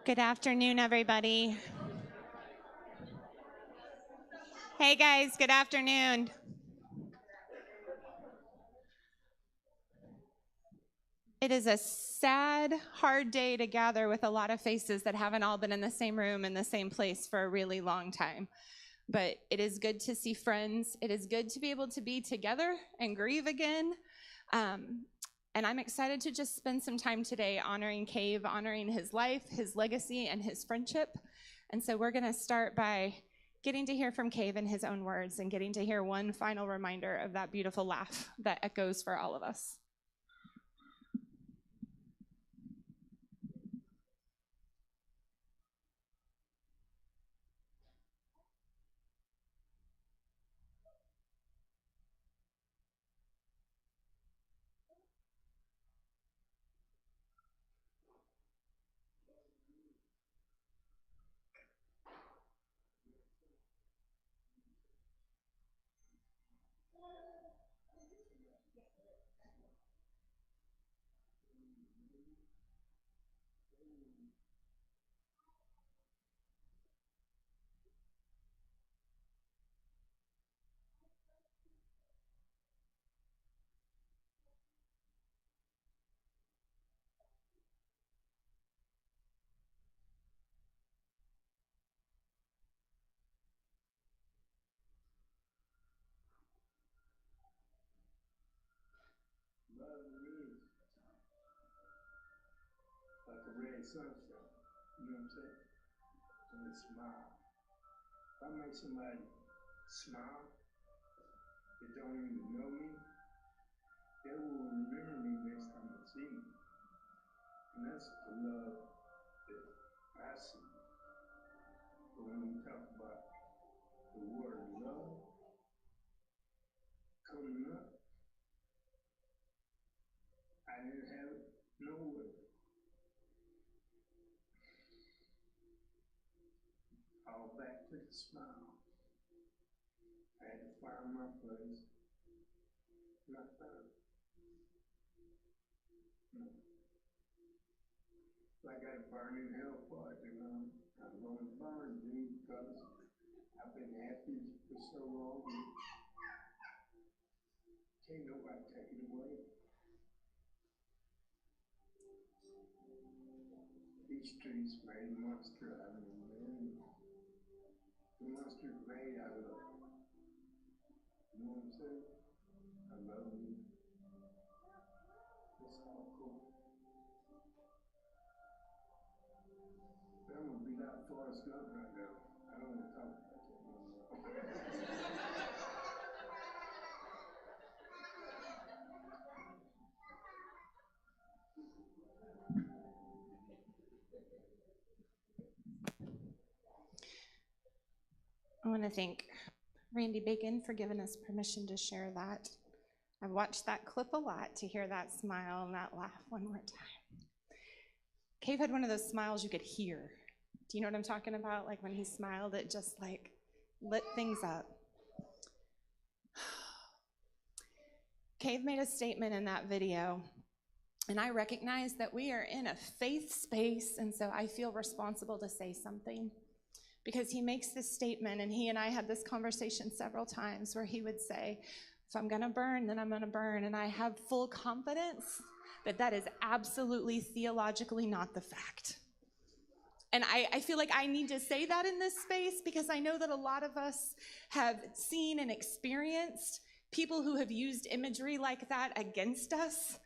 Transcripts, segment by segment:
Good afternoon, everybody. Hey, guys, good afternoon. It is a sad, hard day to gather with a lot of faces that haven't all been in the same room in the same place for a really long time. But it is good to see friends. It is good to be able to be together and grieve again. And I'm excited to just spend some time today honoring Cave, honoring his life, his legacy, and his friendship. And so we're going to start by getting to hear from Cave in his own words and getting to hear one final reminder of that beautiful laugh that echoes for all of us. Like a red sunshine, you know what I'm saying? So they smile. If I make somebody smile that don't even know me, they will remember me next time they see me. And that's the love that I see. But when we talk about the word love coming up, I didn't have it nowhere. All back to the smile. I had to find my place. And I found it. I got a burning hell for it, and I'm going to burn, dude, because I've been happy for so long. Can't nobody take it away. These streets made a monster out of me, man. The monster's made out of, you know what I'm saying? I love you. It's all cool. But I'm gonna be like Forrest Gump right now. I don't want to talk about that no more. I want to thank Randy Bacon for giving us permission to share that. I've watched that clip a lot to hear that smile and that laugh one more time. Cave had one of those smiles you could hear. Do you know what I'm talking about? Like when he smiled, it just like lit things up. Cave made a statement in that video, and I recognize that we are in a faith space, and so I feel responsible to say something. Because he makes this statement, and he and I had this conversation several times where he would say, if I'm gonna burn, then I'm gonna burn. And I have full confidence that that is absolutely theologically not the fact. And I feel like I need to say that in this space because I know that a lot of us have seen and experienced people who have used imagery like that against us.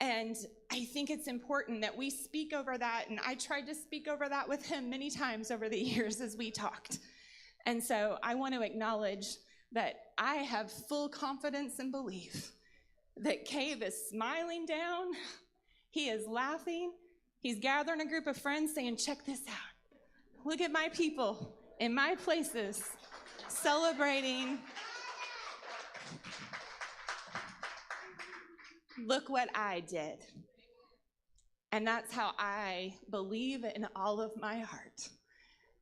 And I think it's important that we speak over that, and I tried to speak over that with him many times over the years as we talked. And so I want to acknowledge that I have full confidence and belief that Cave is smiling down, he is laughing, he's gathering a group of friends saying, check this out. Look at my people in my places celebrating. Look what I did. And that's how I believe in all of my heart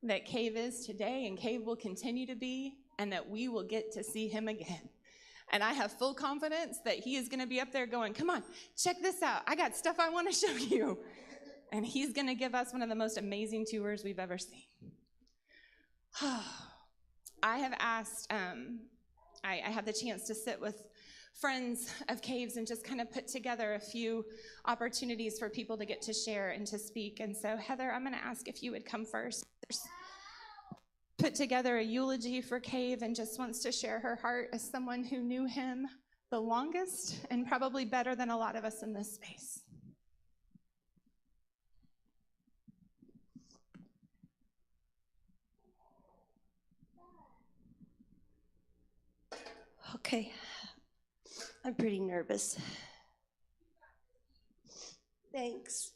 that Cave is today and Cave will continue to be, and that we will get to see him again. And I have full confidence that he is going to be up there going, come on, check this out. I got stuff I want to show you. and he's going to give us one of the most amazing tours we've ever seen. I have asked, I have the chance to sit with friends of Caves and just kind of put together a few opportunities for people to get to share and to speak. And so, Heather, I'm going to ask if you would come first. Put together a eulogy for Cave and just wants to share her heart as someone who knew him the longest and probably better than a lot of us in this space. Okay, I'm pretty nervous. Thanks.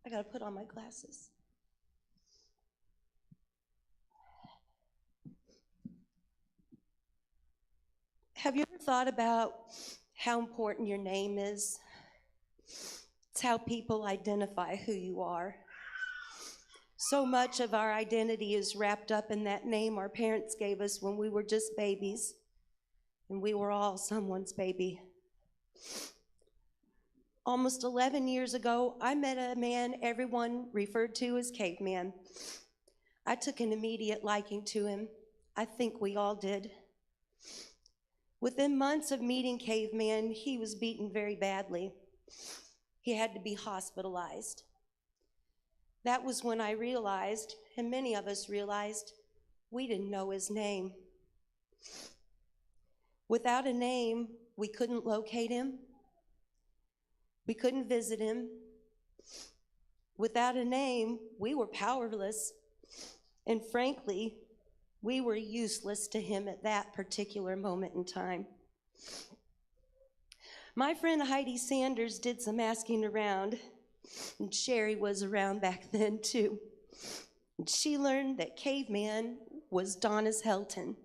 I gotta put on my glasses. Have you ever thought about how important your name is? It's how people identify who you are. So much of our identity is wrapped up in that name our parents gave us when we were just babies, and we were all someone's baby. Almost 11 years ago, I met a man everyone referred to as Caveman. I took an immediate liking to him. I think we all did. Within months of meeting Caveman, he was beaten very badly. He had to be hospitalized. That was when I realized, and many of us realized, we didn't know his name. Without a name, we couldn't locate him. We couldn't visit him. Without a name, we were powerless. And frankly, we were useless to him at that particular moment in time. My friend Heidi Sanders did some asking around, and Sherry was around back then too. And she learned that Caveman was Donis Helton.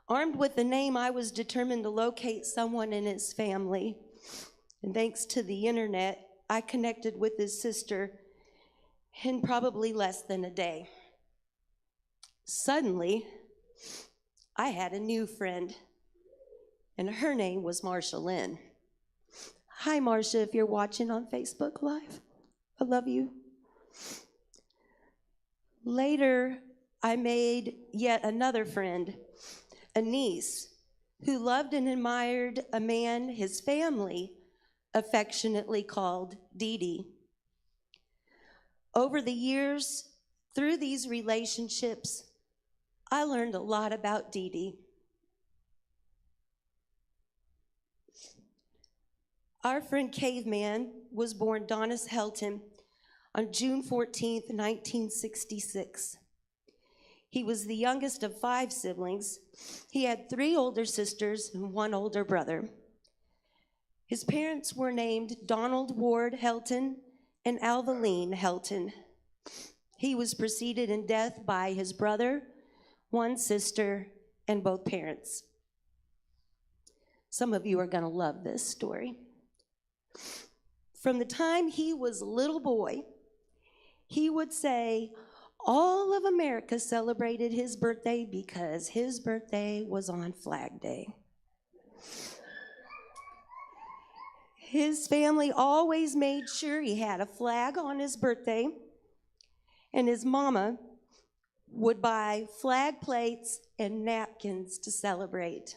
Armed with the name, I was determined to locate someone in his family. And thanks to the internet, I connected with his sister in probably less than a day. Suddenly, I had a new friend, and her name was Marsha Lynn. Hi, Marsha, if you're watching on Facebook Live. I love you. Later, I made yet another friend, a niece, who loved and admired a man his family affectionately called Dee Dee. Over the years, through these relationships, I learned a lot about Dee Dee. Our friend Caveman was born Donis Helton on June 14th, 1966. He was the youngest of 5 siblings. He had 3 older sisters and 1 older brother. His parents were named Donald Ward Helton and Alvaline Helton. He was preceded in death by his brother, 1 sister, and both parents. Some of you are going to love this story. From the time he was a little boy, he would say all of America celebrated his birthday because his birthday was on Flag Day. His family always made sure he had a flag on his birthday, and his mama would buy flag plates and napkins to celebrate.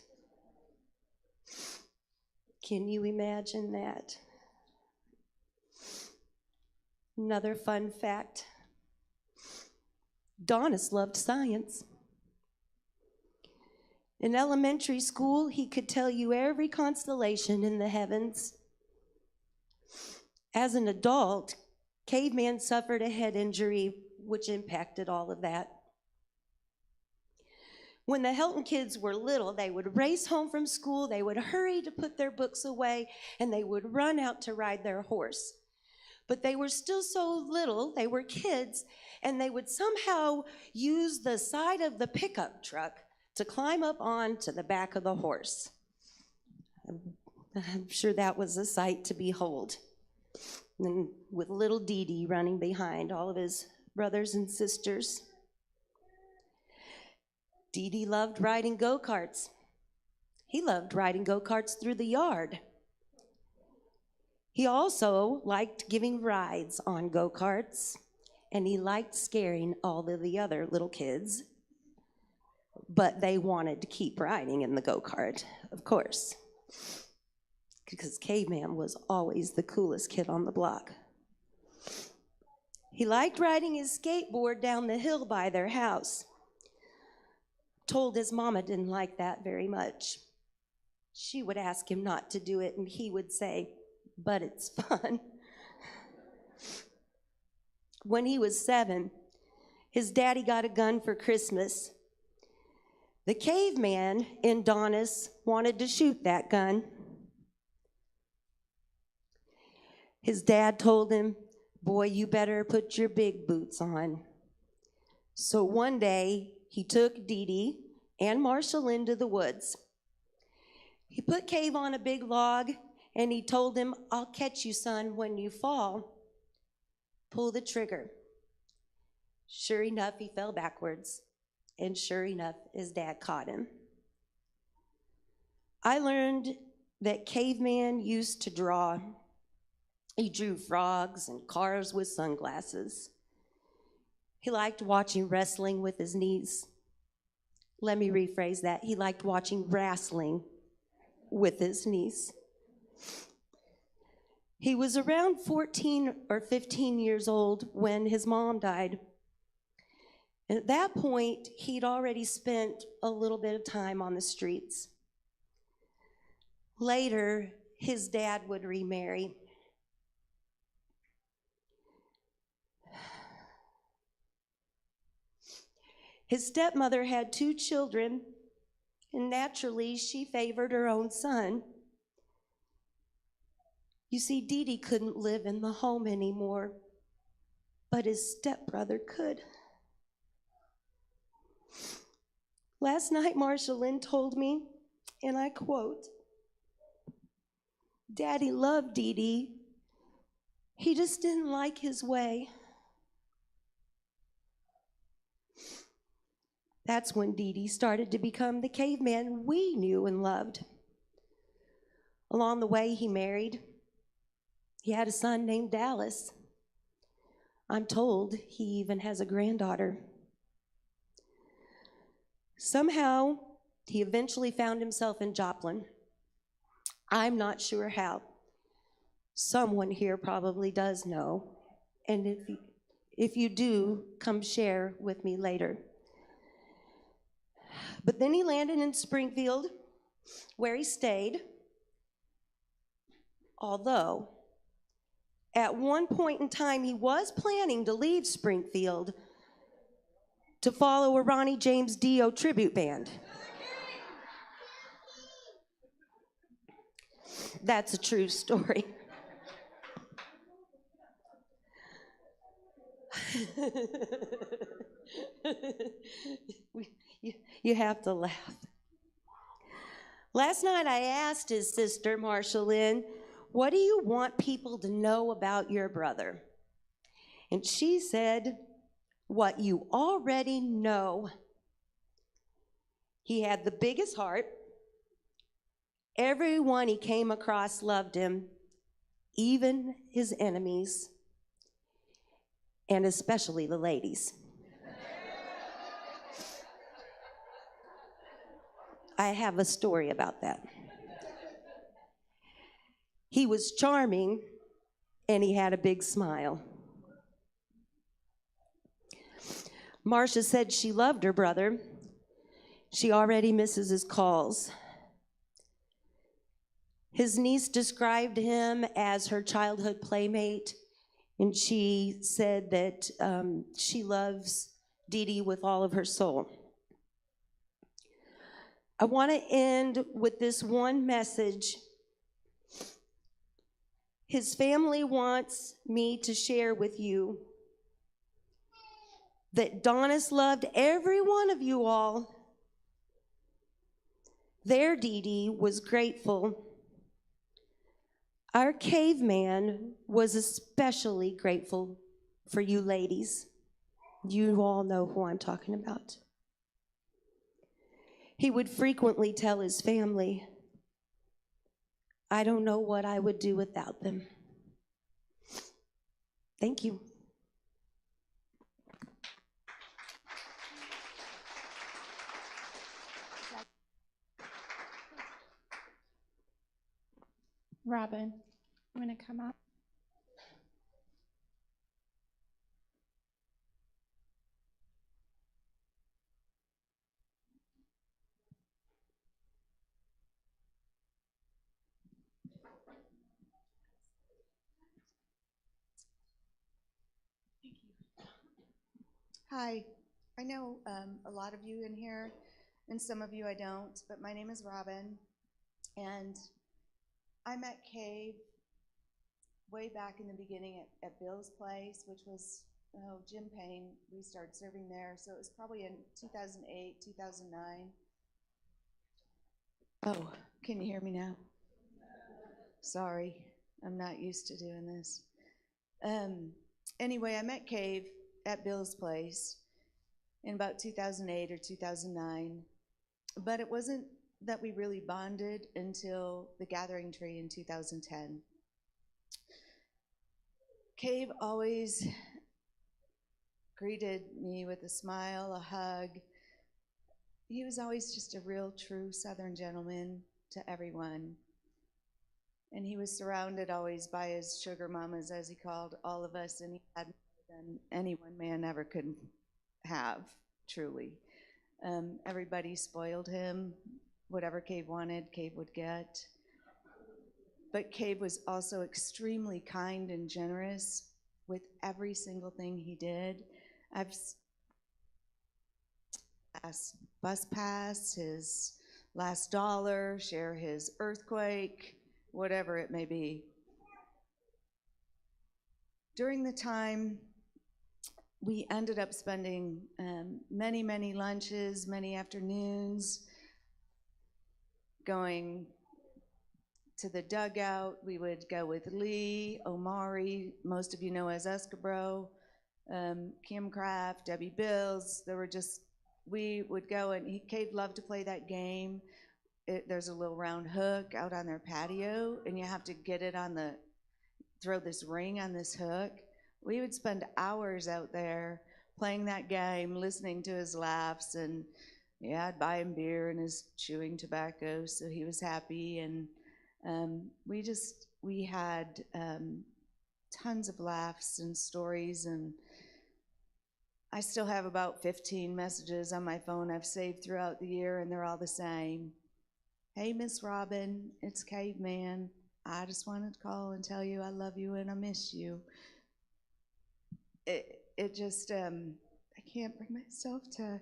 Can you imagine that? Another fun fact. Donis loved science. In elementary school, he could tell you every constellation in the heavens. As an adult, Caveman suffered a head injury, which impacted all of that. When the Helton kids were little, they would race home from school, they would hurry to put their books away, and they would run out to ride their horse. But they were still so little, they were kids, and they would somehow use the side of the pickup truck to climb up onto the back of the horse. I'm sure that was a sight to behold. And with little Dee Dee running behind all of his brothers and sisters. Dee Dee loved riding go-karts. He loved riding go-karts through the yard. He also liked giving rides on go-karts, and he liked scaring all of the other little kids, but they wanted to keep riding in the go-kart, of course, because Caveman was always the coolest kid on the block. He liked riding his skateboard down the hill by their house. Told his mama didn't like that very much. She would ask him not to do it, and he would say, "But it's fun." When he was 7, his daddy got a gun for Christmas. The caveman in Donis wanted to shoot that gun. His dad told him, "Boy, you better put your big boots on." So one day, he took Dee Dee and Marshall into the woods. He put Cave on a big log, and he told him, "I'll catch you, son, when you fall. Pull the trigger." Sure enough, he fell backwards, and sure enough, his dad caught him. I learned that Caveman used to draw. He drew frogs and cars with sunglasses. He liked watching wrestling with his knees. Let me rephrase that. He liked watching wrestling with his niece. He was around 14 or 15 years old when his mom died. And at that point, he'd already spent a little bit of time on the streets. Later, his dad would remarry. His stepmother had 2 children, and naturally, she favored her own son. You see, Dee Dee couldn't live in the home anymore, but his stepbrother could. Last night, Marsha Lynn told me, and I quote, "Daddy loved Dee Dee. He just didn't like his way." That's when Dee Dee started to become the caveman we knew and loved. Along the way, he married. He had a son named Dallas. I'm told he even has a granddaughter. Somehow, he eventually found himself in Joplin. I'm not sure how. Someone here probably does know. And if you do, come share with me later. But then he landed in Springfield, where he stayed. Although, at one point in time, he was planning to leave Springfield to follow a Ronnie James Dio tribute band. That's a true story. You have to laugh. Last night I asked his sister, Marsha Lynn, "What do you want people to know about your brother?" And she said, "What you already know. He had the biggest heart. Everyone he came across loved him, even his enemies, and especially the ladies." I have a story about that. He was charming, and he had a big smile. Marcia said she loved her brother. She already misses his calls. His niece described him as her childhood playmate, and she said that she loves Dee Dee with all of her soul. I want to end with this one message. His family wants me to share with you that Donis loved every one of you all. Their Dee Dee was grateful. Our caveman was especially grateful for you ladies. You all know who I'm talking about. He would frequently tell his family, "I don't know what I would do without them." Thank you. Robin, you want to come up? Hi, I know a lot of you in here, and some of you I don't, but my name is Robin, and I met Cave way back in the beginning at Bill's place, which was, Jim Payne. We started serving there, so it was probably in 2008, 2009. Oh, can you hear me now? Sorry, I'm not used to doing this. Anyway, I met Cave at Bill's place in about 2008 or 2009, but it wasn't that we really bonded until the Gathering Tree in 2010. Cave always greeted me with a smile, a hug. He was always just a real, true Southern gentleman to everyone. And he was surrounded always by his sugar mamas, as he called all of us, and he had more than any one man ever could have, truly. Everybody spoiled him. Whatever Cave wanted, Cave would get. But Cave was also extremely kind and generous with every single thing he did. I've asked bus pass, his last dollar, share his earthquake, whatever it may be. During the time, we ended up spending many, many lunches, many afternoons, going to the dugout. We would go with Lee, Omari, most of you know as Escabro, Kim Kraft, Debbie Bills. We would go, and Cave loved to play that game. There's a little round hook out on their patio, and you have to get it throw this ring on this hook. We would spend hours out there playing that game, listening to his laughs, and yeah, I'd buy him beer and his chewing tobacco, so he was happy. And we had tons of laughs and stories, and I still have about 15 messages on my phone I've saved throughout the year, and they're all the same. Hey, Miss Robin, it's Caveman. I just wanted to call and tell you I love you and I miss you. It just, I can't bring myself to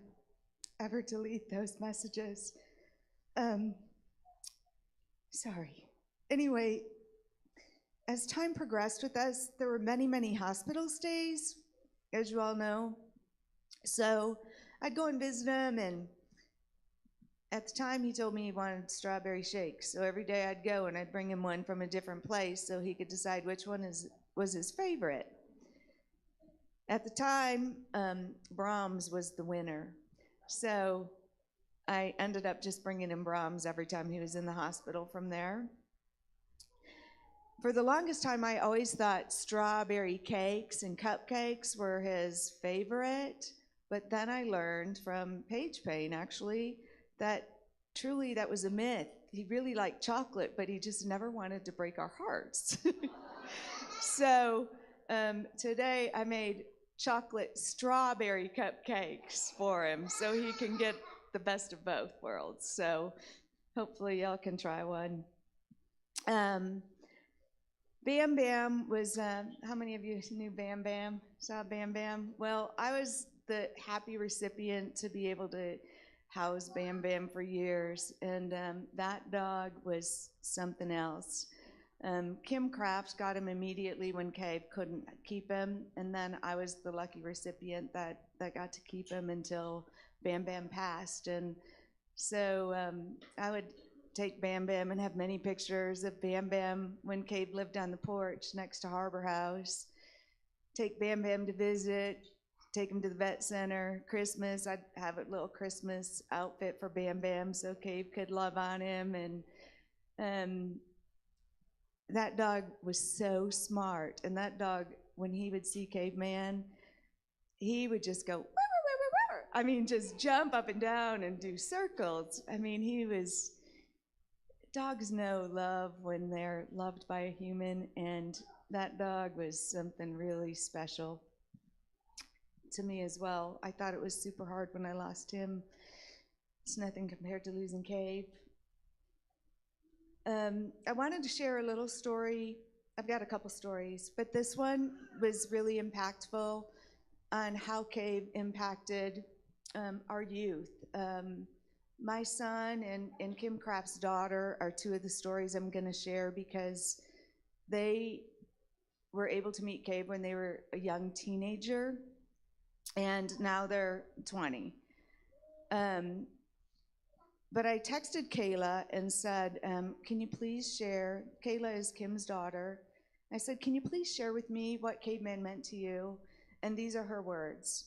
ever delete those messages. Sorry. Anyway, as time progressed with us, there were many, many hospital stays, as you all know. So I'd go and visit him, and at the time he told me he wanted strawberry shakes. So every day I'd go and I'd bring him one from a different place so he could decide which one was his favorite. At the time, Brahms was the winner. So I ended up just bringing him Brahms every time he was in the hospital from there. For the longest time, I always thought strawberry cakes and cupcakes were his favorite, but then I learned from Paige Payne, actually, that truly that was a myth. He really liked chocolate, but he just never wanted to break our hearts. So today I made chocolate strawberry cupcakes for him so he can get the best of both worlds. So hopefully y'all can try one. Bam Bam was, how many of you knew Bam Bam? Saw Bam Bam? Well, I was the happy recipient to be able to house Bam Bam for years, and that dog was something else. Kim Kraft got him immediately when Cave couldn't keep him, and then I was the lucky recipient that got to keep him until Bam Bam passed. And so I would take Bam Bam and have many pictures of Bam Bam when Cave lived on the porch next to Harbor House. Take Bam Bam to visit, take him to the vet center. Christmas, I'd have a little Christmas outfit for Bam Bam so Cave could love on him. And that dog was so smart, and that dog when he would see Caveman, he would just go, "Wah, wah, wah, wah, wah." I mean, just jump up and down and do circles. I mean, dogs know love when they're loved by a human, and that dog was something really special to me as well. I thought it was super hard when I lost him. It's nothing compared to losing Cave. I wanted to share a little story. I've got a couple stories, but this one was really impactful on how Cave impacted our youth. My son and Kim Kraft's daughter are two of the stories I'm going to share because they were able to meet Cave when they were a young teenager, and now they're 20. But I texted Kayla and said, can you please share, Kayla is Kim's daughter. I said, can you please share with me what Caveman meant to you? And these are her words.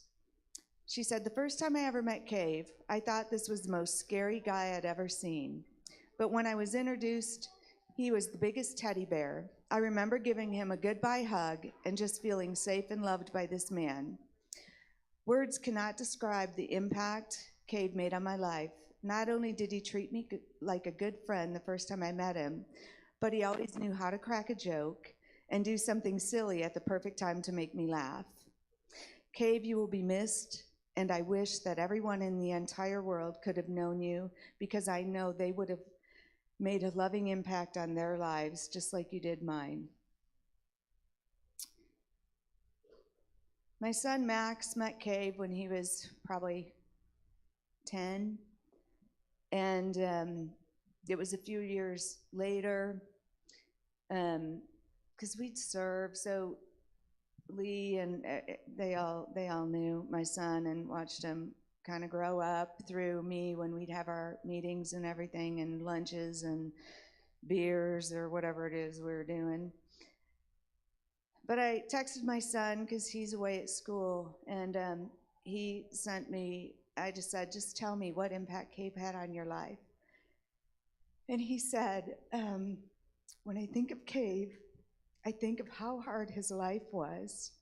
She said, the first time I ever met Cave, I thought this was the most scary guy I'd ever seen. But when I was introduced, he was the biggest teddy bear. I remember giving him a goodbye hug and just feeling safe and loved by this man. Words cannot describe the impact Cave made on my life. Not only did he treat me like a good friend the first time I met him, but he always knew how to crack a joke and do something silly at the perfect time to make me laugh. Cave, you will be missed, and I wish that everyone in the entire world could have known you, because I know they would have made a loving impact on their lives just like you did mine. My son Max met Cave when he was probably 10. And it was a few years later, because we'd served, so Lee and they all knew my son and watched him kind of grow up through me when we'd have our meetings and everything, and lunches and beers or whatever it is we were doing. But I texted my son because he's away at school, and he sent me, I just said, just tell me what impact Cave had on your life. And he said, when I think of Cave, I think of how hard his life was,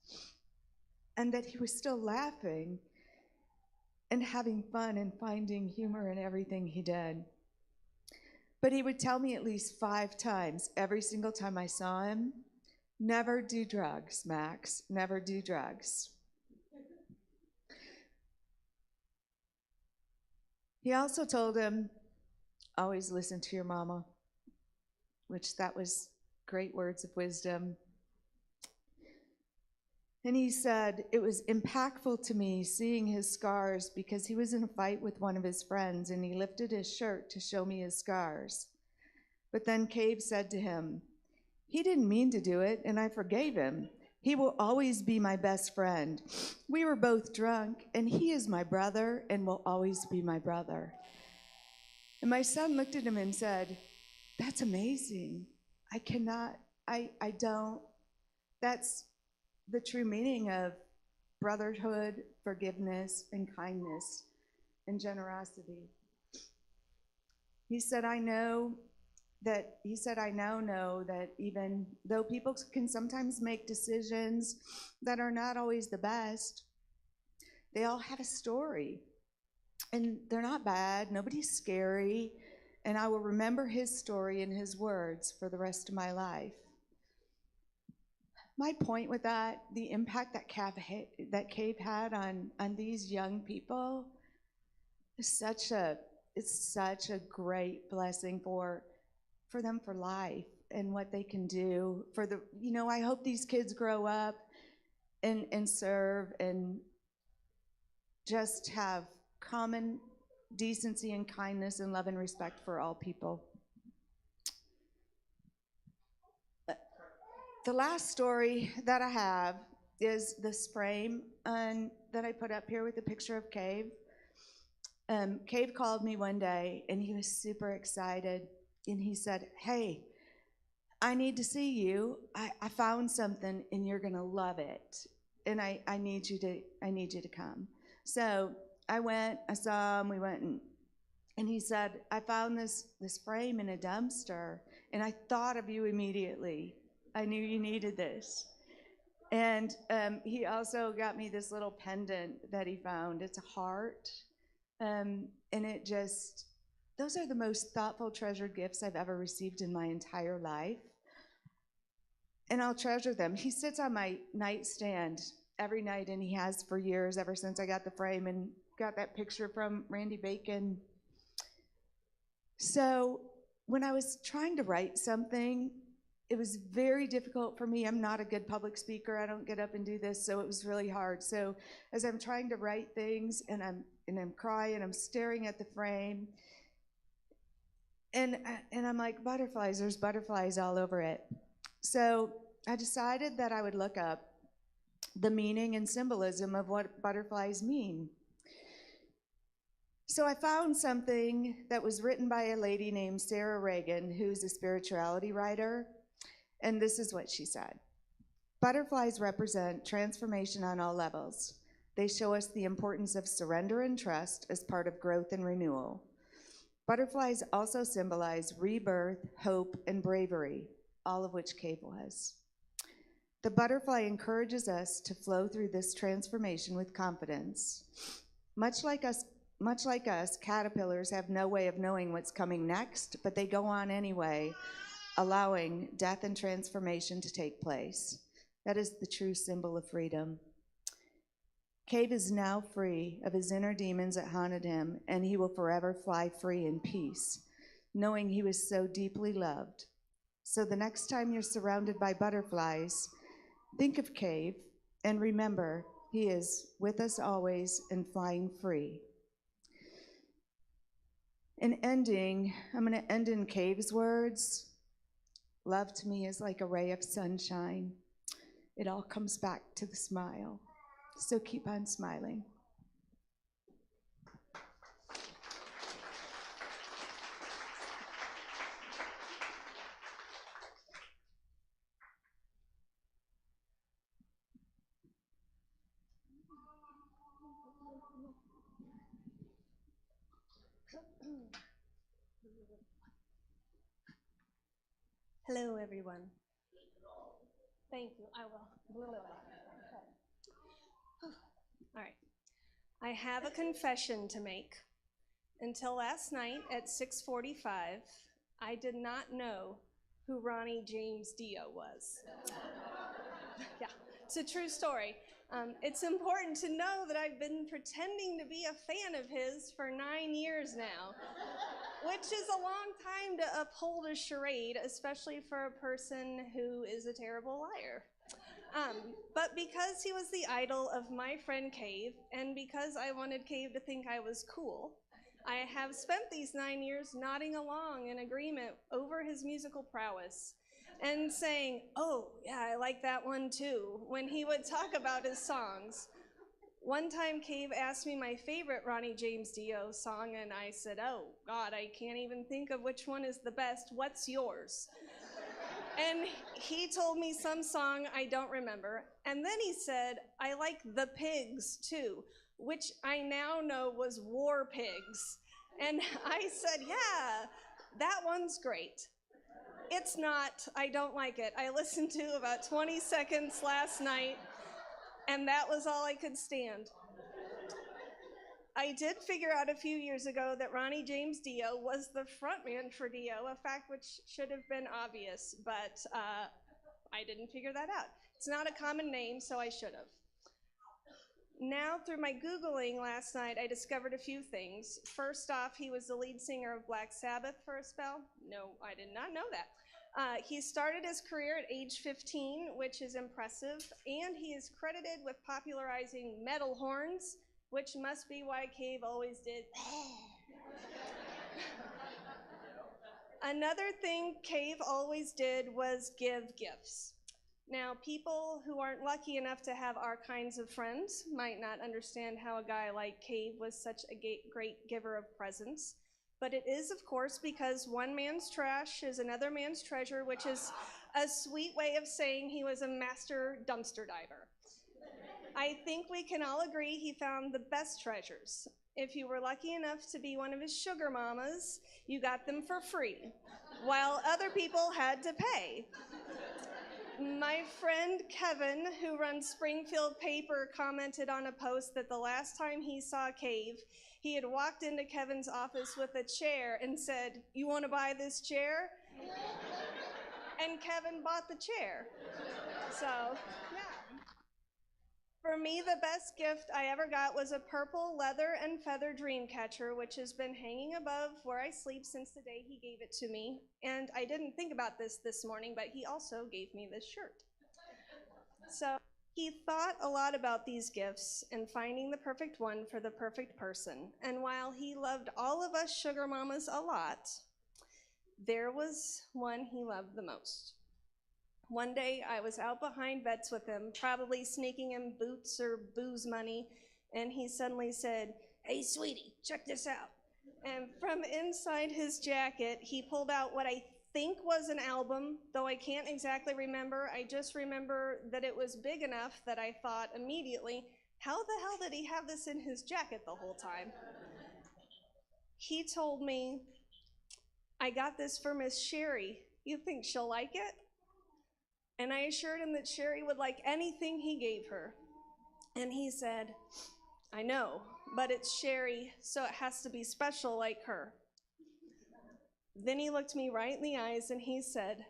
and that he was still laughing and having fun and finding humor in everything he did. But he would tell me at least 5 times, every single time I saw him, never do drugs, Max, never do drugs. He also told him, always listen to your mama, which that was great words of wisdom. And he said, it was impactful to me seeing his scars because he was in a fight with one of his friends and he lifted his shirt to show me his scars. But then Cave said to him, he didn't mean to do it, and I forgave him. He will always be my best friend. We were both drunk, and he is my brother and will always be my brother. And my son looked at him and said, that's amazing. That's the true meaning of brotherhood, forgiveness, and kindness, and generosity. He said, I now know that even though people can sometimes make decisions that are not always the best, they all have a story. And they're not bad, nobody's scary, and I will remember his story and his words for the rest of my life. My point with that, the impact that Cave had on these young people, is such a great blessing for them for life and what they can do for the, I hope these kids grow up and serve and just have common decency and kindness and love and respect for all people. The last story that I have is this frame that I put up here with a picture of Cave. Cave called me one day and he was super excited, and he said, hey, I need to see you. I found something and you're gonna love it, and I need you to come. So I went, I saw him, we went, and he said, I found this frame in a dumpster, and I thought of you immediately. I knew you needed this. And he also got me this little pendant that he found. It's a heart. And it just, those are the most thoughtful, treasured gifts I've ever received in my entire life. And I'll treasure them. He sits on my nightstand every night, and he has for years, ever since I got the frame and got that picture from Randy Bacon. So when I was trying to write something, it was very difficult for me. I'm not a good public speaker. I don't get up and do this, so it was really hard. So as I'm trying to write things, and I'm crying, I'm staring at the frame, and I'm like, butterflies, there's butterflies all over it. So I decided that I would look up the meaning and symbolism of what butterflies mean. So I found something that was written by a lady named Sarah Reagan, who's a spirituality writer. And this is what she said. Butterflies represent transformation on all levels. They show us the importance of surrender and trust as part of growth and renewal. Butterflies also symbolize rebirth, hope, and bravery, all of which Cave was. The butterfly encourages us to flow through this transformation with confidence. Much like us, caterpillars have no way of knowing what's coming next, but they go on anyway, allowing death and transformation to take place. That is the true symbol of freedom. Cave is now free of his inner demons that haunted him, and he will forever fly free in peace, knowing he was so deeply loved. So the next time you're surrounded by butterflies, think of Cave and remember he is with us always and flying free. In ending, I'm going to end in Cave's words. Love to me is like a ray of sunshine. It all comes back to the smile. So keep on smiling. Hello, everyone. Thank you. I will. Okay. All right. I have a confession to make. Until last night at 6:45, I did not know who Ronnie James Dio was. Yeah, it's a true story. It's important to know that I've been pretending to be a fan of his for 9 years now, which is a long time to uphold a charade, especially for a person who is a terrible liar. But because he was the idol of my friend Cave, and because I wanted Cave to think I was cool, I have spent these 9 years nodding along in agreement over his musical prowess and saying, "Oh, yeah, I like that one too," when he would talk about his songs. One time, Cave asked me my favorite Ronnie James Dio song, and I said, "Oh, God, I can't even think of which one is the best. What's yours?" And he told me some song I don't remember, and then he said, "I like The Pigs, too," which I now know was War Pigs. And I said, "Yeah, that one's great." It's not. I don't like it. I listened to about 20 seconds last night, and that was all I could stand. I did figure out a few years ago that Ronnie James Dio was the frontman for Dio, a fact which should have been obvious, but I didn't figure that out. It's not a common name, so I should have. Now, through my Googling last night, I discovered a few things. First off, he was the lead singer of Black Sabbath for a spell. No, I did not know that. He started his career at age 15, which is impressive, and he is credited with popularizing metal horns, which must be why Cave always did. Another thing Cave always did was give gifts. Now, people who aren't lucky enough to have our kinds of friends might not understand how a guy like Cave was such a great giver of presents, but it is, of course, because one man's trash is another man's treasure, which is a sweet way of saying he was a master dumpster diver. I think we can all agree he found the best treasures. If you were lucky enough to be one of his sugar mamas, you got them for free, while other people had to pay. My friend Kevin, who runs Springfield Paper, commented on a post that the last time he saw Cave, he had walked into Kevin's office with a chair and said, "You want to buy this chair?" And Kevin bought the chair. So, yeah. For me, the best gift I ever got was a purple leather and feather dream catcher, which has been hanging above where I sleep since the day he gave it to me. And I didn't think about this morning, but he also gave me this shirt. So he thought a lot about these gifts and finding the perfect one for the perfect person. And while he loved all of us sugar mamas a lot, there was one he loved the most. One day, I was out behind vets with him, probably sneaking him boots or booze money, and he suddenly said, "Hey, sweetie, check this out." And from inside his jacket, he pulled out what I think was an album, though I can't exactly remember. I just remember that it was big enough that I thought immediately, how the hell did he have this in his jacket the whole time? He told me, "I got this for Miss Sherry. You think she'll like it?" And I assured him that Sherry would like anything he gave her. And he said, "I know, but it's Sherry, so it has to be special like her." Then he looked me right in the eyes and he said,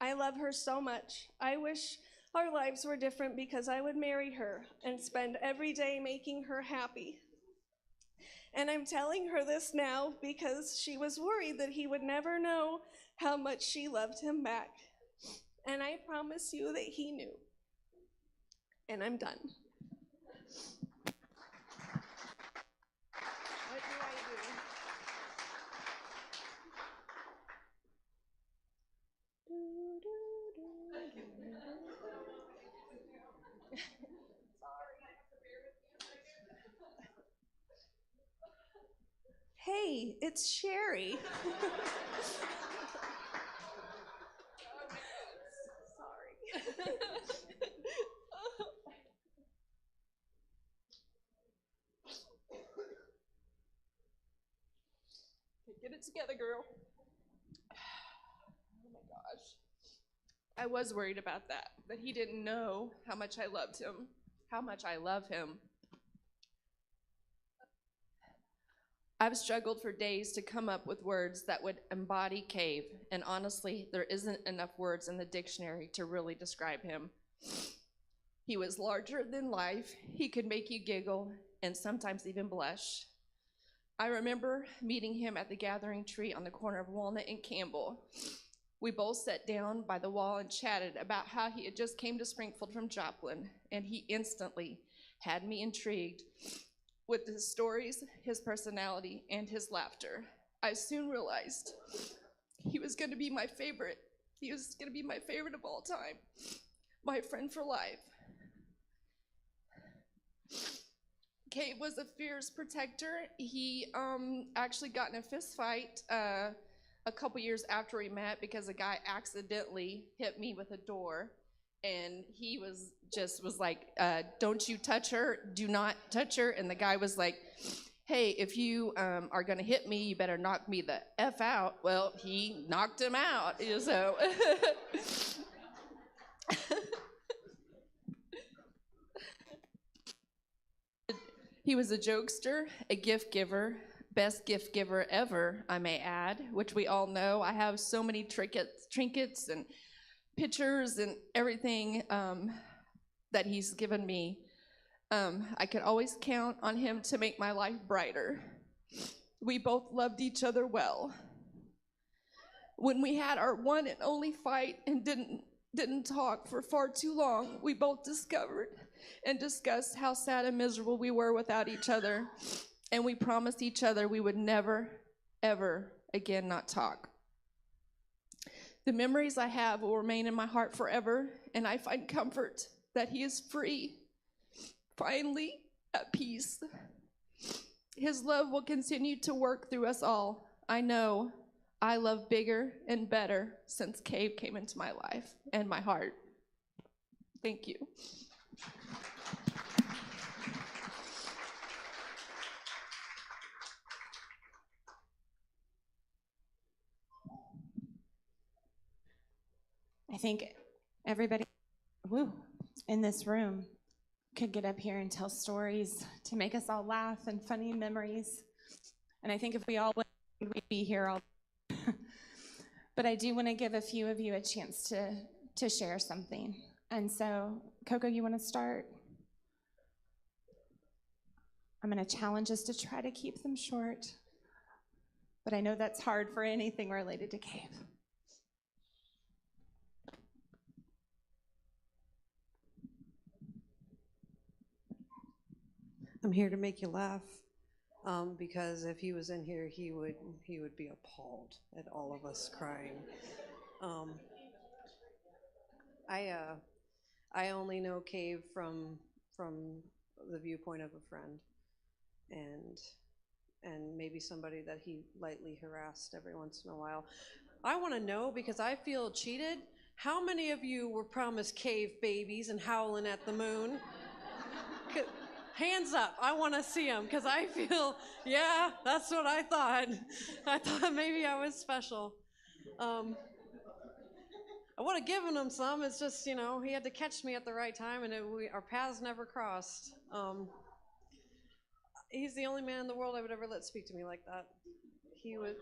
"I love her so much. I wish our lives were different because I would marry her and spend every day making her happy. And I'm telling her this now because she was worried that he would never know how much she loved him back. And I promise you that he knew." And I'm done. What do I do? Hey, it's Sherry. Sorry. Get it together, girl. Oh my gosh. I was worried about that he didn't know how much I loved him, how much I love him. I've struggled for days to come up with words that would embody Cave, and honestly, there isn't enough words in the dictionary to really describe him. He was larger than life. He could make you giggle and sometimes even blush. I remember meeting him at the gathering tree on the corner of Walnut and Campbell. We both sat down by the wall and chatted about how he had just came to Springfield from Joplin, and he instantly had me intrigued with his stories, his personality, and his laughter. I soon realized he was going to be my favorite. He was going to be my favorite of all time, my friend for life. Cave was a fierce protector. He actually got in a fist fight a couple years after we met because a guy accidentally hit me with a door, and he was like, "Don't you touch her, do not touch her." And the guy was like, "Hey, if you are gonna hit me, you better knock me the F out." Well, he knocked him out, so. He was a jokester, a gift giver, best gift giver ever, I may add, which we all know. I have so many trinkets and pictures and everything that he's given me. I could always count on him to make my life brighter. We both loved each other well. When we had our one and only fight and didn't talk for far too long, we both discovered and discussed how sad and miserable we were without each other, and we promised each other we would never, ever again not talk. The memories I have will remain in my heart forever, and I find comfort that he is free, finally at peace. His love will continue to work through us all. I know I love bigger and better since Cave came into my life and my heart. Thank you. I think everybody woo, in this room could get up here and tell stories to make us all laugh and funny memories. And I think if we all went, we'd be here all. But I do want to give a few of you a chance to share something. And so, Coco, you want to start? I'm going to challenge us to try to keep them short. But I know that's hard for anything related to Cave. I'm here to make you laugh, because if he was in here, he would be appalled at all of us crying. I only know Cave from the viewpoint of a friend, and maybe somebody that he lightly harassed every once in a while. I want to know, because I feel cheated. How many of you were promised cave babies and howling at the moon? Hands up, I want to see them, because I feel, yeah, that's what I thought. I thought maybe I was special. I would have given him some. It's just, he had to catch me at the right time, and our paths never crossed. He's the only man in the world I would ever let speak to me like that. He would,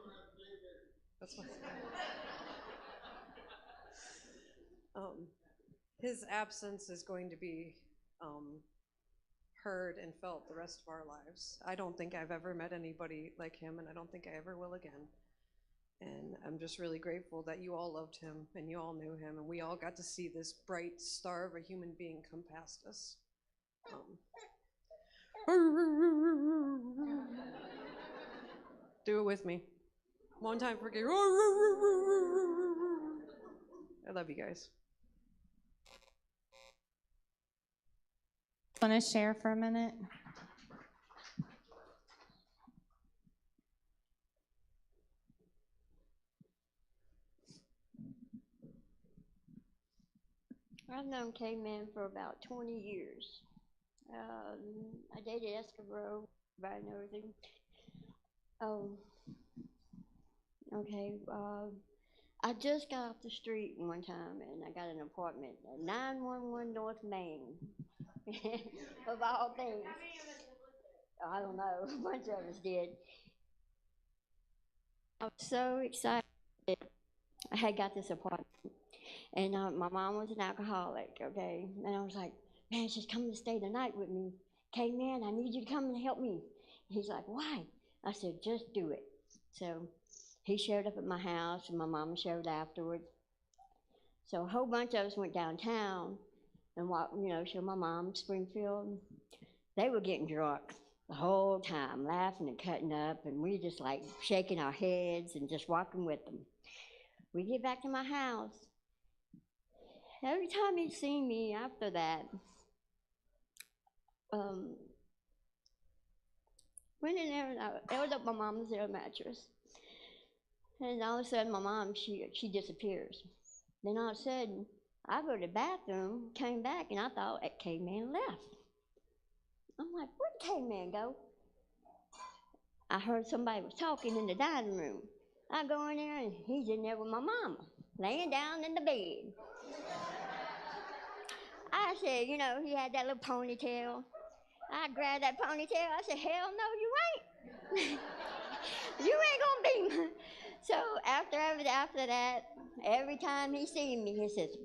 that's what. His absence is going to be heard and felt the rest of our lives. I don't think I've ever met anybody like him, and I don't think I ever will again. And I'm just really grateful that you all loved him and you all knew him, and we all got to see this bright star of a human being come past us. Do it with me. One time for Gary. I love you guys. Want to share for a minute? I've known K-Man for about 20 years. I dated Escabro, everybody knows him. Okay, I just got off the street one time and I got an apartment at 911 North Main, of all things. I don't know, a bunch of us did. I was so excited. I had got this apartment. And my mom was an alcoholic, okay? And I was like, man, she's coming to stay the night with me. K-Man, I need you to come and help me. He's like, why? I said, just do it. So he showed up at my house, and my mama showed afterwards. So a whole bunch of us went downtown and walked, showed my mom Springfield. They were getting drunk the whole time, laughing and cutting up, and we just like shaking our heads and just walking with them. We get back to my house. Every time he'd seen me after that, went in there and I held up my mom's air mattress. And all of a sudden, my mom, she disappears. Then all of a sudden, I go to the bathroom, came back, and I thought that K-Man left. I'm like, where'd K-Man go? I heard somebody was talking in the dining room. I go in there, and he's in there with my mama, laying down in the bed. I said, he had that little ponytail. I grabbed that ponytail. I said, hell no, you ain't. You ain't gonna be. So after that, every time he seen me, he says,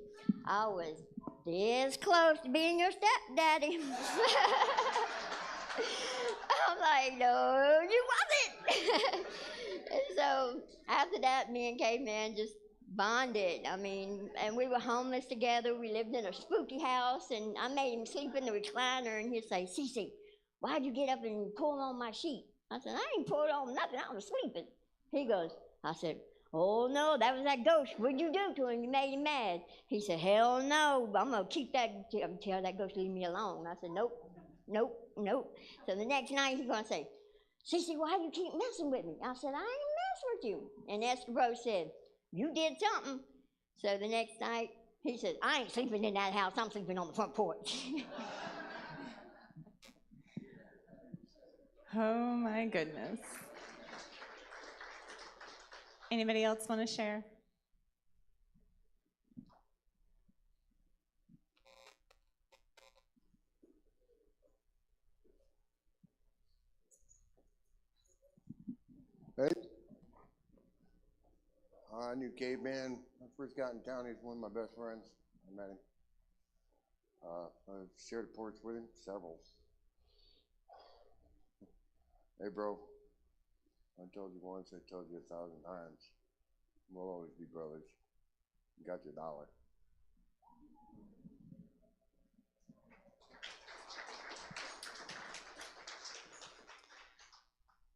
I was this close to being your stepdaddy. I'm like, no, you wasn't. And so after that, me and K-Man just bonded. And we were homeless together. We lived in a spooky house, and I made him sleep in the recliner, and he'd say, Cece, why'd you get up and pull on my sheet? I said, I ain't pulled on nothing, I was sleeping. He goes, I said, oh no, that was that ghost. What'd you do to him? You made him mad. He said, hell no, I'm gonna keep that, tell that ghost to leave me alone. I said, nope, nope, nope. So the next night he's gonna say, Cece, why do you keep messing with me? I said, I ain't messing with you. And Escabro said, you did something. So the next night, he said, I ain't sleeping in that house, I'm sleeping on the front porch. Oh my goodness. Anybody else want to share? Hey. I knew Caveman. When I first got in town, he was one of my best friends. I met him. I've shared a porch with him, several. Hey, bro. I told you once, I told you 1,000 times. We'll always be brothers. You got your dollar.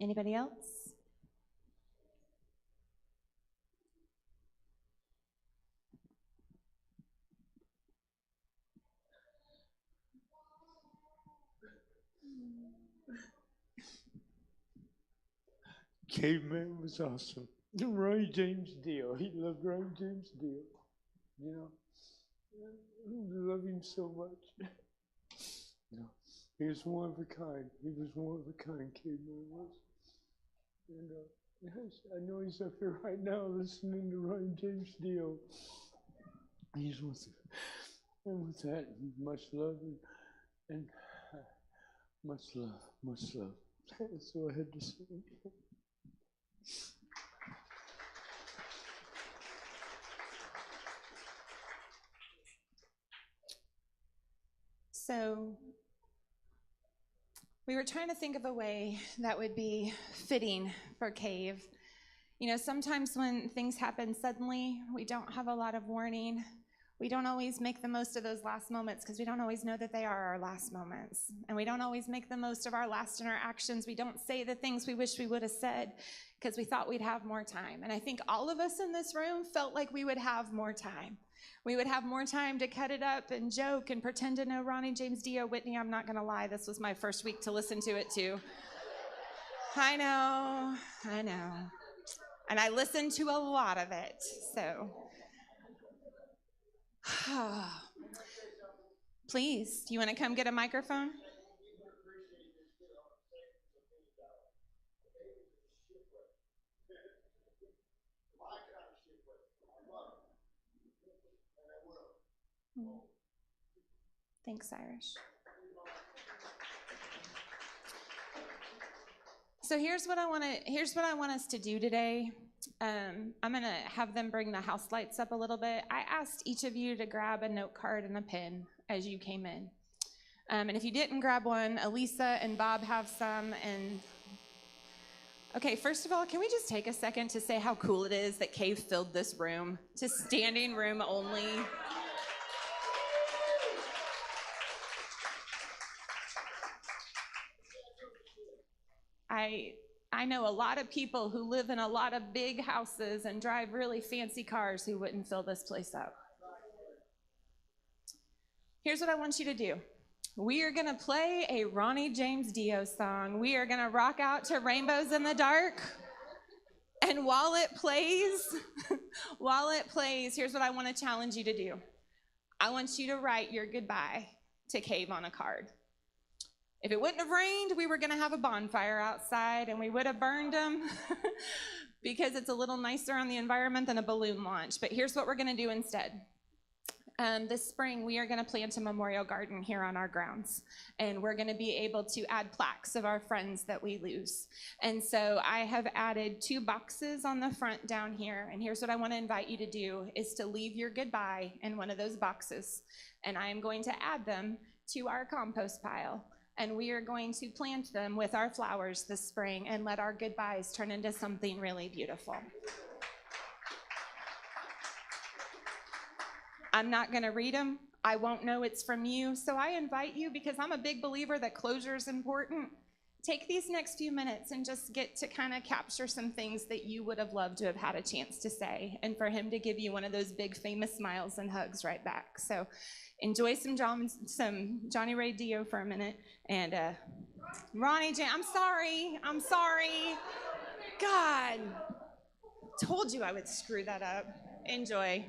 Anybody else? Caveman was awesome. Ronnie James Dio. He loved Ronnie James Dio. You know, I love him so much. You know, he was one of a kind. He was one of a kind, Caveman was. And yes, I know he's up here right now listening to Ronnie James Dio. He's with it. And with that, much love and much love, much love. That's all I had to say. So we were trying to think of a way that would be fitting for Cave. You know, sometimes when things happen suddenly, we don't have a lot of warning. We don't always make the most of those last moments because we don't always know that they are our last moments. And we don't always make the most of our last interactions. We don't say the things we wish we would have said because we thought we'd have more time. And I think all of us in this room felt like we would have more time. We would have more time to cut it up and joke and pretend to know Ronnie James Dio. Whitney, I'm not gonna lie, this was my first week to listen to it too. I know. And I listened to a lot of it, so. Please, do you wanna come get a microphone? Thanks, Irish. So here's what I want us to do today. I'm gonna have them bring the house lights up a little bit. I asked each of you to grab a note card and a pen as you came in. And if you didn't grab one, Elisa and Bob have some. And okay, first of all, can we just take a second to say how cool it is that Cave filled this room to standing room only? I know a lot of people who live in a lot of big houses and drive really fancy cars who wouldn't fill this place up. Here's what I want you to do. We are gonna play a Ronnie James Dio song. We are gonna rock out to Rainbows in the Dark. And while it plays, here's what I wanna challenge you to do. I want you to write your goodbye to Cave on a card. If it wouldn't have rained, we were gonna have a bonfire outside and we would have burned them because it's a little nicer on the environment than a balloon launch. But here's what we're gonna do instead. This spring, we are gonna plant a memorial garden here on our grounds. And we're gonna be able to add plaques of our friends that we lose. And so I have added 2 boxes on the front down here. And here's what I wanna invite you to do is to leave your goodbye in one of those boxes. And I am going to add them to our compost pile. And we are going to plant them with our flowers this spring and let our goodbyes turn into something really beautiful. I'm not gonna read them. I won't know it's from you. So I invite you, because I'm a big believer that closure is important. Take these next few minutes and just get to kind of capture some things that you would have loved to have had a chance to say, and for him to give you one of those big famous smiles and hugs right back. So enjoy some Johnny Ray Dio for a minute, and Ronnie J. I'm sorry. God, told you I would screw that up. Enjoy.